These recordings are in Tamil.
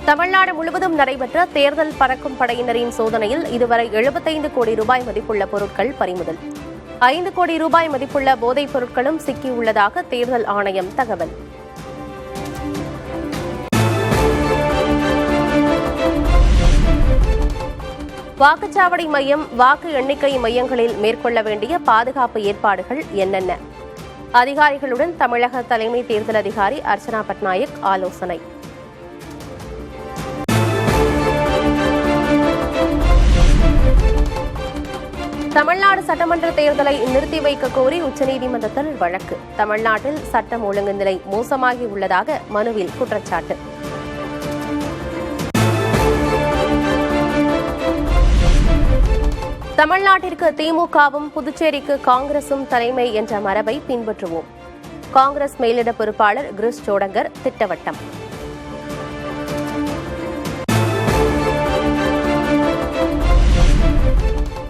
தமிழ்நாடு முழுவதும் நடைபெற்ற தேர்தல் பறக்கும் படையினரின் சோதனையில் இதுவரை 75 கோடி ரூபாய் மதிப்புள்ள பொருட்கள் பறிமுதல். 5 கோடி ரூபாய் மதிப்புள்ள போதைப் பொருட்களும் சிக்கியுள்ளதாக தேர்தல் ஆணையம் தகவல். வாக்குச்சாவடி மையம், வாக்கு எண்ணிக்கை மையங்களில் மேற்கொள்ள வேண்டிய பாதுகாப்பு ஏற்பாடுகள் என்னென்ன? அதிகாரிகளுடன் தமிழக தலைமை தேர்தல் அதிகாரி அர்ச்சனா பட்நாயக் ஆலோசனை. தமிழ்நாடு சட்டமன்ற தேர்தலை நிறுத்தி வைக்க கோரி உச்சநீதிமன்றத்தில் வழக்கு. தமிழ்நாட்டில் சட்டம் ஒழுங்கு நிலை மோசமாகி உள்ளதாக மனுவில் குற்றச்சாட்டு. தமிழ்நாட்டிற்கு திமுகவும் புதுச்சேரிக்கு காங்கிரசும் தலைமை என்ற மரபை பின்பற்றுவோம். காங்கிரஸ் மேலிட பொறுப்பாளர் கிரிஷ் சோடங்கர் திட்டவட்டம்.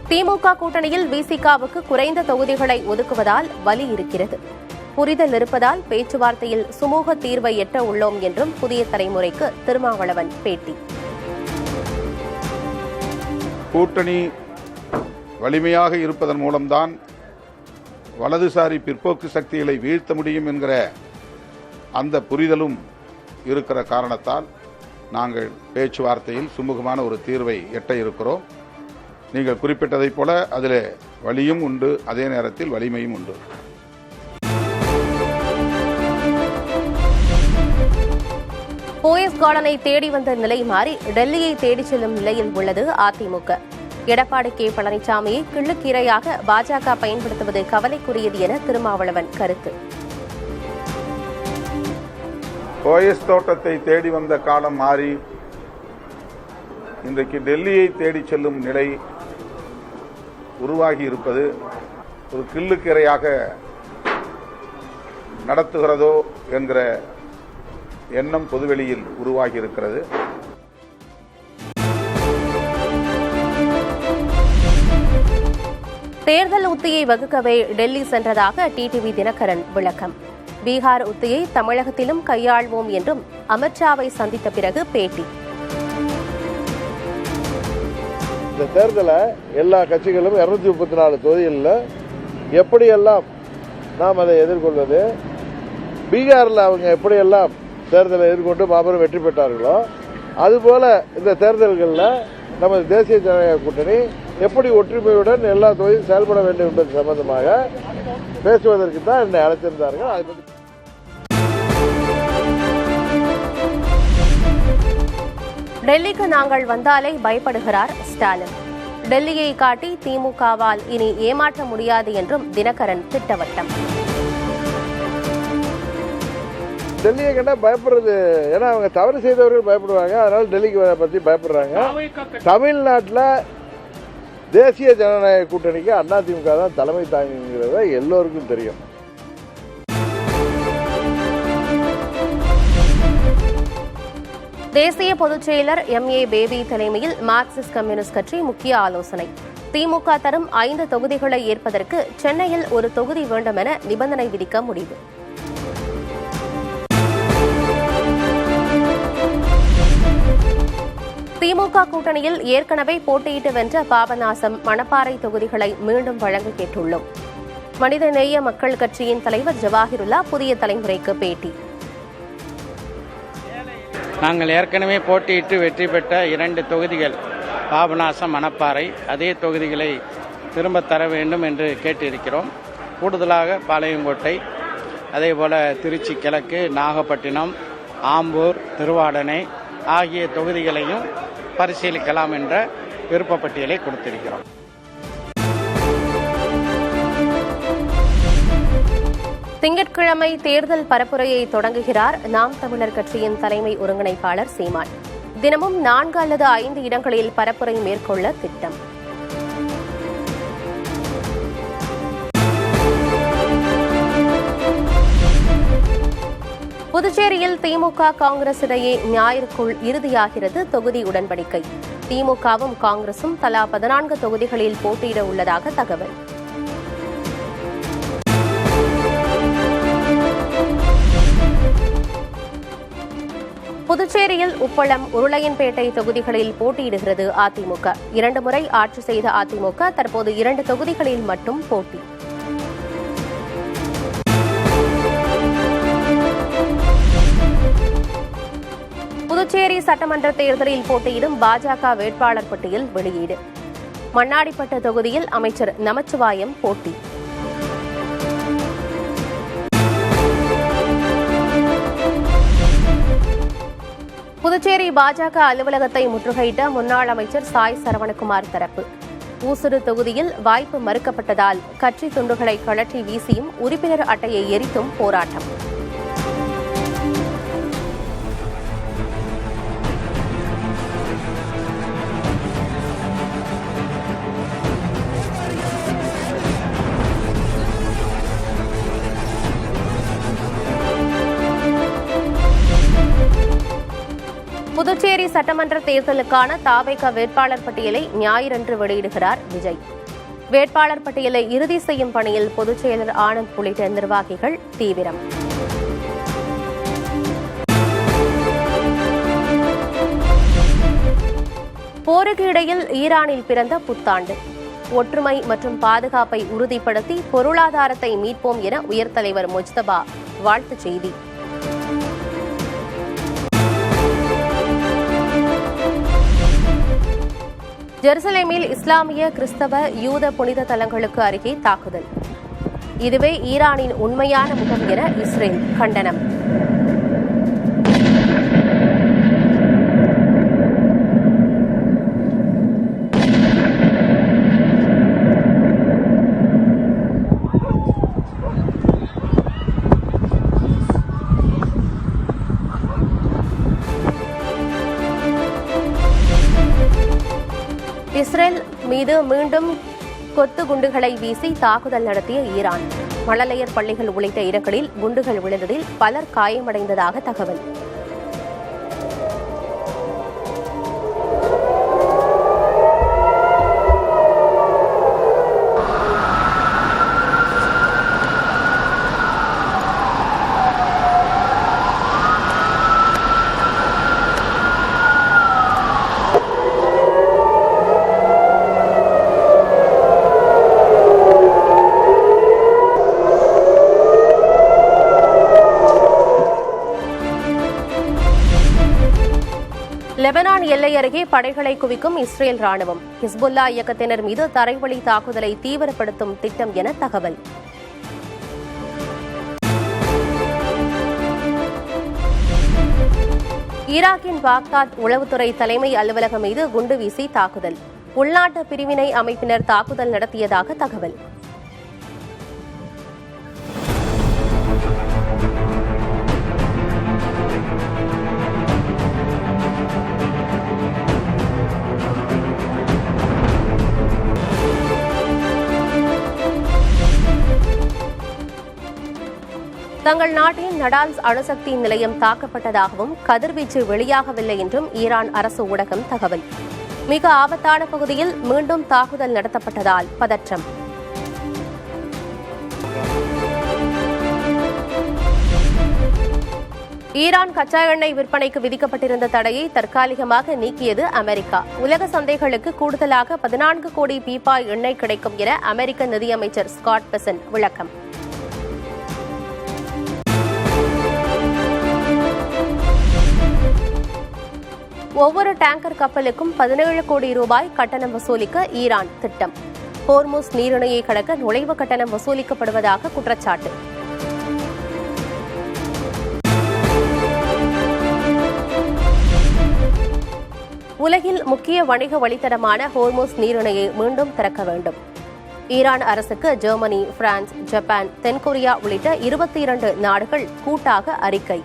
திமுக கூட்டணியில் விசிகாவுக்கு குறைந்த தொகுதிகளை ஒதுக்குவதால் வலி இருக்கிறது. புரிதல் இருப்பதால் பேச்சுவார்த்தையில் சுமூக தீர்வை எட்ட உள்ளோம் என்றும் புதிய தலைமுறைக்கு திருமாவளவன் பேட்டி. கூட்டணி வலிமையாக இருப்பதன் மூலம்தான் வலதுசாரி பிற்போக்கு சக்திகளை வீழ்த்த முடியும் என்கிற அந்த புரிதலும் இருக்கிற காரணத்தால் நாங்கள் பேச்சுவார்த்தையில் சுமூகமான ஒரு தீர்வை எட்ட இருக்கிறோம். நீங்கள் குறிப்பிட்டதைப் போல அதில் வலியும் உண்டு, அதே நேரத்தில் வலிமையும் உண்டு. போயஸ் கார்டனை தேடி வந்த நிலை மாறி டெல்லியை தேடிச் செல்லும் நிலையில் உள்ளது அதிமுக. எடப்பாடி கே பழனிசாமியை கிள்ளுக்கீரையாக பாஜக பயன்படுத்துவது கவலைக்குரியது என திருமாவளவன் கருத்து. போயஸ் தோட்டத்தை தேடி வந்த காலம் மாறி இன்றைக்கு டெல்லியை தேடிச் செல்லும் நிலை உருவாகி இருப்பது ஒரு கிள்ளுக்கீரையாக நடத்துகிறதோ என்கிற எண்ணம் பொதுவெளியில் உருவாகி இருக்கிறது. தேர்தல் உத்தியை வகுக்கவே டெல்லி சென்றதாக டிடிவி தினகரன் விளக்கம். பீகார் உத்தியை தமிழகத்திலும் கையாள்வோம் என்றும் அமித்ஷாவை சந்தித்த பிறகு பேட்டி. இந்த தேர்தலை எல்லா கட்சிகளும் 234 தொகுதிகளில் எப்படியெல்லாம் நாம் அதை எதிர்கொள்வது, பீகாரில் அவங்க எப்படியெல்லாம் தேர்தலை எதிர்கொண்டு மாபெரும் வெற்றி பெற்றார்களோ அதுபோல இந்த தேர்தல்களில் நமது தேசிய ஜனநாயக கூட்டணி எப்படி ஒற்றுமையுடன் எல்லா தொகுதியும் செயல்பட வேண்டும் என்பது சம்பந்தமாக பேசுவதற்கு தான் என்னை அழைத்திருந்தார்கள். அதை பற்றி டெல்லிக்கு நாங்கள் வந்தாலே பயப்படுகிறார் ஸ்டாலின். டெல்லியை காட்டி திமுகவால் இனி ஏமாற்ற முடியாது என்றும் தினகரன் திட்டவட்டம். டெல்லியை கண்டா பயப்படுறது, ஏன்னா அவங்க தவறு செய்தவர்கள் பயப்படுவாங்க, அதனால டெல்லிக்கு பற்றி பயப்படுறாங்க. தமிழ்நாட்டில் தேசிய ஜனநாயக கூட்டணிக்கு அதிமுக தான் தலைமை தாங்குங்கிறத எல்லோருக்கும் தெரியும். தேசிய பொதுச் செயலர் MA பேபி தலைமையில் மார்க்சிஸ்ட் கம்யூனிஸ்ட் கட்சி முக்கிய ஆலோசனை. திமுக தரும் 5 தொகுதிகளை ஏற்பதற்கு சென்னையில் ஒரு தொகுதி வேண்டும் என நிபந்தனை விதிக்க முடிவு. திமுக கூட்டணியில் ஏற்கனவே போட்டியிட்டு வென்ற பாபநாசம், மணப்பாறை தொகுதிகளை மீண்டும் வழங்க கேட்டுள்ளோம். மனிதநேய மக்கள் கட்சியின் தலைவர் ஜவாஹிருல்லா புதிய தலைமுறைக்கு பேட்டி. நாங்கள் ஏற்கனவே போட்டியிட்டு வெற்றி பெற்ற 2 தொகுதிகள் பாபநாசம், மணப்பாறை, அதே தொகுதிகளை திரும்ப தர வேண்டும் என்று கேட்டிருக்கிறோம். கூடுதலாக பாளையங்கோட்டை, அதேபோல் திருச்சி கிழக்கு, நாகப்பட்டினம், ஆம்பூர், திருவாடனை ஆகிய தொகுதிகளையும் பரிசீலிக்கலாம் என்ற விருப்ப பட்டியலை கொடுத்திருக்கிறோம். திங்கட்கிழமை தேர்தல் பரப்புரையை தொடங்குகிறார் நாம் தமிழர் கட்சியின் தலைமை ஒருங்கிணைப்பாளர் சீமான். தினமும் 4 அல்லது 5 இடங்களில் பரப்புரை மேற்கொள்ள திட்டம். புதுச்சேரியில் திமுக காங்கிரஸ் இடையே ஞாயிற்றுக்குள் இறுதியாகிறது தொகுதி உடன்படிக்கை. திமுகவும் காங்கிரசும் தலா 14 தொகுதிகளில் போட்டியிட உள்ளதாக தகவல். புதுச்சேரியில் உப்பளம், உருளையன்பேட்டை தொகுதிகளில் போட்டியிடுகிறது அதிமுக. 2 முறை ஆட்சி செய்த அதிமுக தற்போது 2 தொகுதிகளில் மட்டும் போட்டி. புதுச்சேரி சட்டமன்ற தேர்தலில் போட்டியிடும் பாஜக வேட்பாளர் பட்டியல் வெளியீடு. மண்ணாடிப்பட்ட தொகுதியில் அமைச்சர் நமச்சிவாயம் போட்டி. புதுச்சேரி பாஜக அலுவலகத்தை முற்றுகையிட்ட முன்னாள் அமைச்சர் சாய் சரவணகுமார் தரப்பு. ஊசுடு தொகுதியில் வாய்ப்பு மறுக்கப்பட்டதால் கட்சி துண்டுகளை கழற்றி வீசியும் உறுப்பினர் அட்டையை எரித்தும் போராட்டம். புதுச்சேரி சட்டமன்ற தேர்தலுக்கான தாவேக வேட்பாளர் பட்டியலை ஞாயிறன்று வெளியிடுகிறார் விஜய். வேட்பாளர் பட்டியலை இறுதி செய்யும் பணியில் பொதுச் செயலர் ஆனந்த் உள்ளிட்ட நிர்வாகிகள் தீவிரம். போருக்கு இடையில் ஈரானில் பிறந்த புத்தாண்டு. ஒற்றுமை மற்றும் பாதுகாப்பை உறுதிப்படுத்தி பொருளாதாரத்தை மீட்போம் என உயர்தலைவர் முஜ்தபா வாழ்த்துச் செய்தி. ஜெருசலேமில் இஸ்லாமிய, கிறிஸ்தவ, யூத புனித தலங்களுக்கு அருகே தாக்குதல். இதுவே ஈரானின் உண்மையான முகம் என இஸ்ரேல் கண்டனம். இஸ்ரேல் மீது மீண்டும் கொத்து குண்டுகளை வீசி தாக்குதல் நடத்திய ஈரான். மழலையர் பள்ளிகள் உள்ளிட்ட இடங்களில் குண்டுகள் விழுந்ததில் பலர் காயமடைந்ததாக தகவல். லெபனான் எல்லை அருகே படைகளை குவிக்கும் இஸ்ரேல் ராணுவம். ஹிஸ்புல்லா இயக்கத்தினர் மீது தரைவழி தாக்குதலை தீவிரப்படுத்தும் திட்டம் என தகவல். ஈராக்கின் பாக்தாத் உளவுத்துறை தலைமை அலுவலகம் மீது குண்டு வீசி தாக்குதல். உள்நாட்டு பிரிவினை அமைப்பினர் தாக்குதல் நடத்தியதாக தகவல். தங்கள் நாட்டின் நடால்ஸ் அணுசக்தி நிலையம் தாக்கப்பட்டதாகவும் கதிர்வீச்சு வெளியாகவில்லை என்றும் ஈரான் அரசு ஊடகம் தகவல். மிக ஆபத்தான பகுதியில் மீண்டும் தாக்குதல் நடத்தப்பட்டதால் பதற்றம். ஈரான் கச்சா எண்ணெய் விற்பனைக்கு விதிக்கப்பட்டிருந்த தடையை தற்காலிகமாக நீக்கியது அமெரிக்கா. உலக சந்தைகளுக்கு கூடுதலாக 14 கோடி பீப்பாய் எண்ணெய் கிடைக்கும் என அமெரிக்க நிதியமைச்சர் ஸ்காட் பெசன்ட் விளக்கம். ஒவ்வொரு டேங்கர் கப்பலுக்கும் 17 கோடி ரூபாய் கட்டணம் வசூலிக்க ஈரான் திட்டம். ஹோர்முஸ் நீரிணையை கடக்க நுழைவு கட்டணம் வசூலிக்கப்படுவதாக குற்றச்சாட்டு. உலகில் முக்கிய வணிக வழித்தடமான ஹோர்முஸ் நீரிணையை மீண்டும் திறக்க வேண்டும். ஈரான் அரசுக்கு ஜெர்மனி, பிரான்ஸ், ஜப்பான், தென்கொரியா உள்ளிட்ட 22 நாடுகள் கூட்டாக அறிக்கை.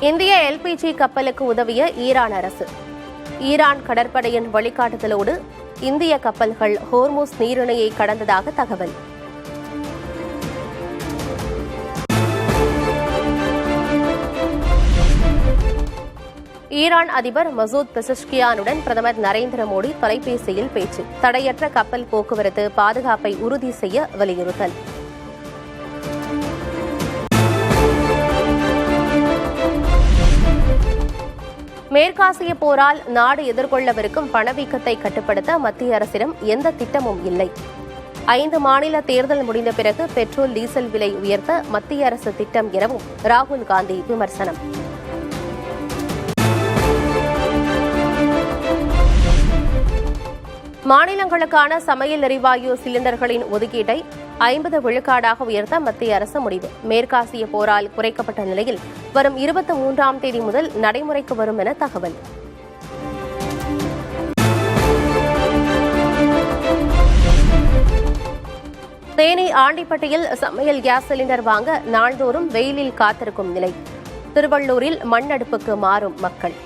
இந்திய எல்பிஜி கப்பலுக்கு உதவிய ஈரான் அரசு. ஈரான் கடற்படையின் வழிகாட்டுதலோடு இந்திய கப்பல்கள் ஹோர்முஸ் நீரிணையை கடந்ததாக தகவல். ஈரான் அதிபர் மசூத் பெசஷ்கியானுடன் பிரதமர் நரேந்திர மோடி தொலைபேசியில் பேச்சு. தடையற்ற கப்பல் போக்குவரத்து பாதுகாப்பை உறுதி செய்ய வலியுறுத்தல். மேற்காசிய போரால் நாடு எதிர்கொள்ளவிருக்கும் பணவீக்கத்தை கட்டுப்படுத்த மத்திய அரசிடம் எந்த திட்டமும் இல்லை. 5 மாநில தேர்தல் முடிந்த பிறகு பெட்ரோல் டீசல் விலை உயர்த்த மத்திய அரசு திட்டம் எனவும் ராகுல் காந்தி விமர்சனம். மாநிலங்களுக்கான சமையல் எரிவாயு சிலிண்டர்களின் ஒதுக்கீட்டை 50 விழுக்காடாக உயர்த்த மத்திய அரசு முடிவு. மேற்காசிய போரால் குறைக்கப்பட்ட நிலையில் வரும் 23ஆம் தேதி முதல் நடைமுறைக்கு வரும் என தகவல். தேனி ஆண்டிப்பட்டியில் சமையல் கேஸ் சிலிண்டர் வாங்க நாள்தோறும் வெயிலில் காத்திருக்கும் நிலை. திருவள்ளூரில் மண் அடுப்புக்கு மாறும் மக்கள்.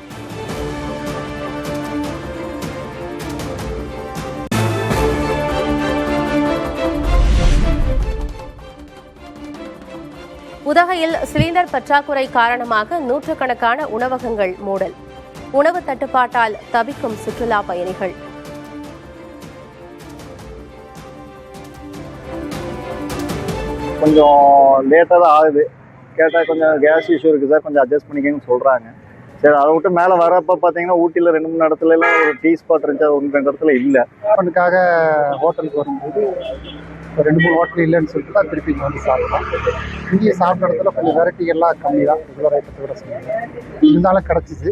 உதகையில் சிலிண்டர் பற்றாக்குறை காரணமாக நூற்றுக்கணக்கான உணவகங்கள் மூடல். உணவு தட்டுப்பாட்டால் தவிக்கும் சுற்றுலா பயணிகள். கொஞ்சம் லேட்டாக தான் ஆகுது. கேட்டால் கொஞ்சம் கேஸ் இஷ்யூ இருக்குது சார், கொஞ்சம் அட்ஜஸ்ட் பண்ணிக்கங்கன்னு சொல்கிறாங்க. சரி, அதை விட்டு மேலே வரப்போ பார்த்தீங்கன்னா ஊட்டியில் 2-3 இடத்துலலாம் ஒரு டீ ஸ்பாட் இருந்துச்சு, 1-2 இடத்துல இல்லை. ஹோட்டலுக்காக ஹோட்டலுக்கு வரும்போது 2-3 ஹோட்டல் இல்லைன்னு சொல்லிட்டு தான் திருப்பி இங்கே வந்து சாப்பிட்டோம். இங்கேயே சாப்பிட்ற இடத்துல கொஞ்சம் வெரைட்டிகள்லாம் கம்மி தான், ரெகுலர் ஐட்டத்தை விட சொன்னாங்க. இருந்தாலும் கிடச்சிச்சு,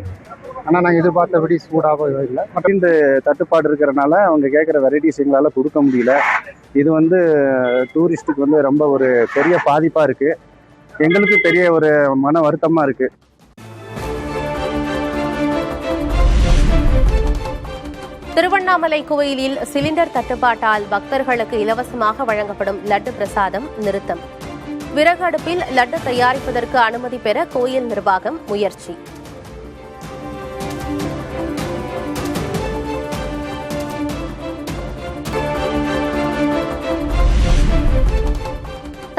ஆனால் நாங்கள் எதிர்பார்த்தபடி சூடாக இல்லை. மற்றும் இந்த தட்டுப்பாடு இருக்கிறனால அவங்க கேட்குற வெரைட்டிஸ் எங்களால் கொடுக்க முடியல. இது வந்து டூரிஸ்ட்டுக்கு வந்து ரொம்ப ஒரு பெரிய பாதிப்பாக இருக்குது. எங்களுக்கு பெரிய ஒரு மன வருத்தமாக இருக்குது. திருவண்ணாமலை கோயிலில் சிலிண்டர் தட்டுப்பாட்டால் பக்தர்களுக்கு இலவசமாக வழங்கப்படும் லட்டு பிரசாதம் நிறுத்தம். விறகு அடுப்பில் லட்டு தயாரிப்பதற்கு அனுமதி பெற கோயில் நிர்வாகம் முயற்சி.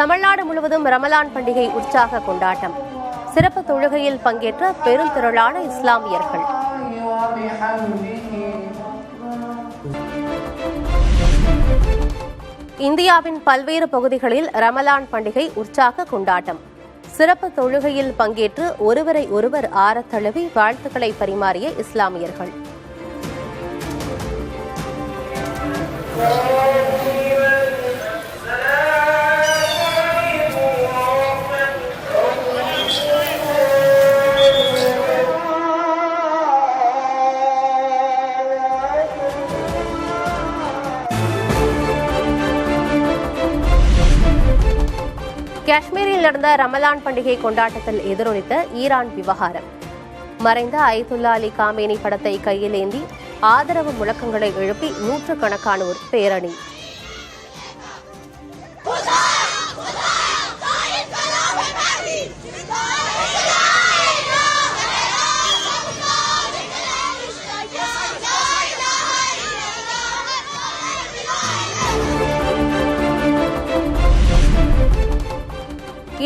தமிழ்நாடு முழுவதும் ரமலான் பண்டிகை உற்சாக கொண்டாட்டம். சிறப்பு தொழுகையில் பங்கேற்ற பெருந்திரளான இஸ்லாமியர்கள். இந்தியாவின் பல்வேறு பகுதிகளில் ரமலான் பண்டிகை உற்சாக கொண்டாட்டம். சிறப்பு தொழுகையில் பங்கேற்று ஒருவரை ஒருவர் ஆரத் தழுவி வாழ்த்துக்களை பரிமாறிய இஸ்லாமியர்கள். காஷ்மீரில் நடந்த ரமலான் பண்டிகை கொண்டாட்டத்தில் எதிரொலித்த ஈரான் விவகாரம். மறைந்த அயதுல்லா அலி காமேனி படத்தை கையில் ஏந்தி ஆதரவு முழக்கங்களை எழுப்பி நூற்றுக்கணக்கானோர் பேரணி.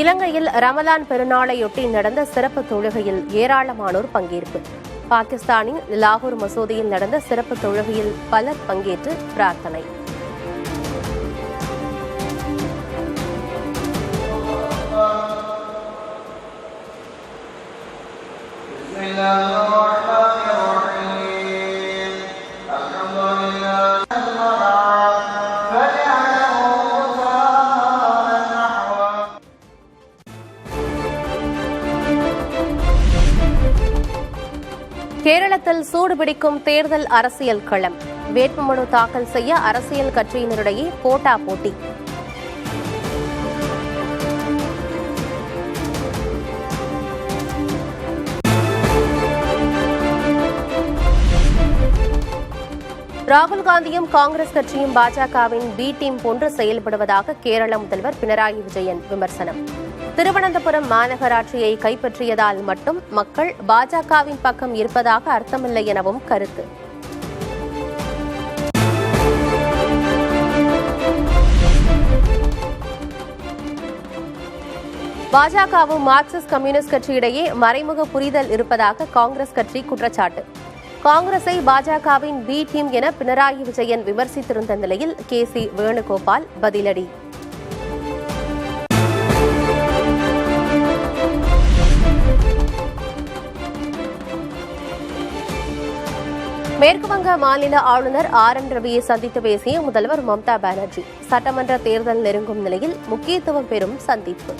இலங்கையில் ரமலான் பெருநாளையொட்டி நடந்த சிறப்பு தொழுகையில் ஏராளமானோர் பங்கேற்பு. பாகிஸ்தானின் லாகூர் மசூதியில் நடந்த சிறப்பு தொழுகையில் பலர் பங்கேற்று பிரார்த்தனை. கேரளத்தில் சூடுபிடிக்கும் தேர்தல் அரசியல் களம். வேட்புமனு தாக்கல் செய்ய அரசியல் கட்சியினரிடையே போட்டா போட்டி. ராகுல் காந்தியும் காங்கிரஸ் கட்சியும் பாஜகவின் பி டீம் போன்று செயல்படுவதாக கேரள முதல்வர் பினராயி விஜயன் விமர்சனம். திருவனந்தபுரம் மாநகராட்சியை கைப்பற்றியதால் மட்டும் மக்கள் பாஜகவின் பக்கம் இருப்பதாக அர்த்தமில்லை எனவும் கருத்து. பாஜகவும் மார்க்சிஸ்ட் கம்யூனிஸ்ட் கட்சியிடையே மறைமுக புரிதல் இருப்பதாக காங்கிரஸ் கட்சி குற்றச்சாட்டு. காங்கிரஸை பாஜகவின் பி டீம் என பினராயி விஜயன் விமர்சித்திருந்த நிலையில் கே.சி. வேணுகோபால் பதிலடி. மேற்குவங்க மாநில ஆளுநர் ஆர்.என். ரவியை சந்தித்து பேசிய முதல்வர் மம்தா பானர்ஜி. சட்டமன்ற தேர்தல் நெருங்கும் நிலையில் முக்கியத்துவம் பெறும் சந்திப்பு.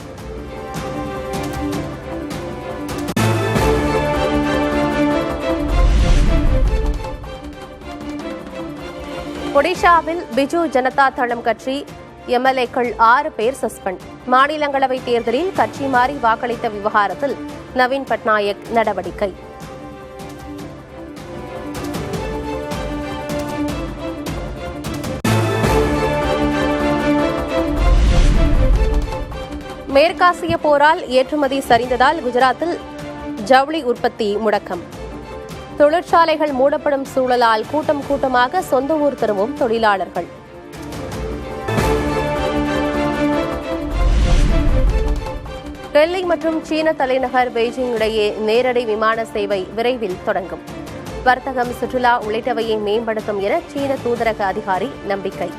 ஒடிஷாவில் பிஜு ஜனதா தளம் கட்சி எம்எல்ஏக்கள் 6 பேர் சஸ்பெண்ட். மாநிலங்களவை தேர்தலில் கட்சி மாறி வாக்களித்த விவகாரத்தில் நவீன் பட்நாயக் நடவடிக்கை. மேற்காசிய போரால் ஏற்றுமதி சரிந்ததால் குஜராத்தில் ஜவுளி உற்பத்தி முடக்கம். தொழிற்சாலைகள் மூடப்படும் சூழலால் கூட்டமாக சொந்த ஊர் திரும்பும் தொழிலாளர்கள். டெல்லி மற்றும் சீன தலைநகர் பெய்ஜிங் இடையே நேரடி விமான சேவை விரைவில் தொடங்கும். வர்த்தகம், சுற்றுலா உள்ளிட்டவையை மேம்படுத்தும் என சீன தூதரக அதிகாரி நம்பிக்கை.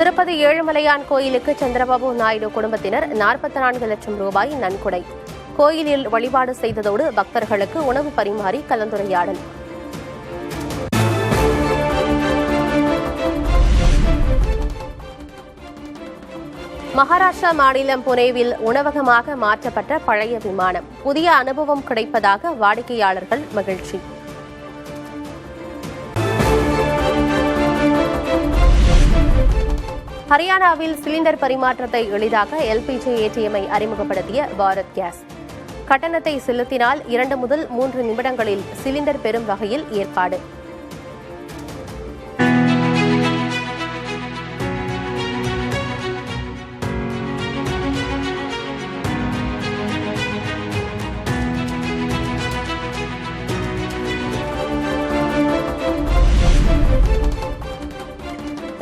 திருப்பதி ஏழுமலையான் கோயிலுக்கு சந்திரபாபு நாயுடு குடும்பத்தினர் 44 லட்சம் ரூபாய் நன்கொடை. கோயிலில் வழிபாடு செய்ததோடு பக்தர்களுக்கு உணவு பரிமாறி கலந்துரையாடல். மகாராஷ்டிரா மாநிலம் புனேவில் உணவகமாக மாற்றப்பட்ட பழைய விமானம். புதிய அனுபவம் கிடைப்பதாக வாடிக்கையாளர்கள் மகிழ்ச்சி. ஹரியானாவில் சிலிண்டர் பரிமாற்றத்தை எளிதாக்க எல்பிஜி ஏடிஎம்ஐ அறிமுகப்படுத்திய பாரத் கேஸ். கட்டணத்தை செலுத்தினால் 2 முதல் 3 நிமிடங்களில் சிலிண்டர் பெறும் வகையில் ஏற்பாடு.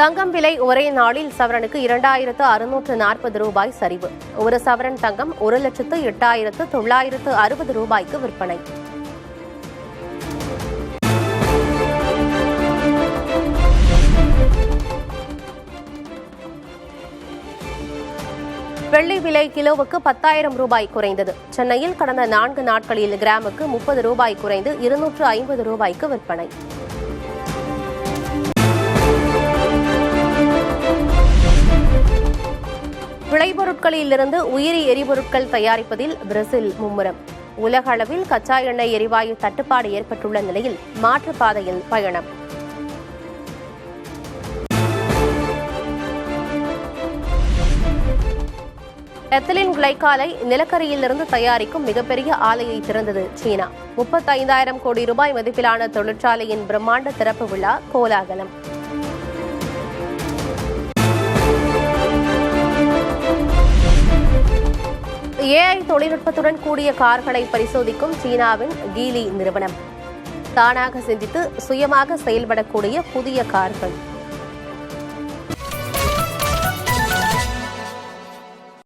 தங்கம் விலை ஒரே நாளில் சவரனுக்கு 2640 ரூபாய் சரிவு. ஒரு சவரன் தங்கம் 1,08,960 ரூபாய்க்கு விற்பனை. வெள்ளி விலை கிலோவுக்கு 10,000 ரூபாய் குறைந்தது. சென்னையில் கடந்த 4 நாட்களில் கிராமுக்கு 30 ரூபாய் குறைந்து 250 ரூபாய்க்கு விற்பனை. விளைபொருட்களிலிருந்து உயிரி எரிபொருட்கள் தயாரிப்பதில் பிரேசில் மும்முரம். உலக அளவில் கச்சா எண்ணெய் எரிவாயு தட்டுப்பாடு ஏற்பட்டுள்ள நிலையில் மாற்றுப்பாதையில் பயணம். எத்திலின் கிளைக்காலை நிலக்கரியிலிருந்து தயாரிக்கும் மிகப்பெரிய ஆலையை திறந்தது சீனா. 35,000 கோடி ரூபாய் மதிப்பிலான தொழிற்சாலையின் பிரம்மாண்ட திறப்பு விழா கோலாகலம். ஏஐ தொழில்நுட்பத்துடன் கூடிய கார்களை பரிசோதிக்கும் சீனாவின் கீலி நிறுவனம். தானாக சிந்தித்து சுயமாக செயல்படக்கூடிய புதிய கார்கள்.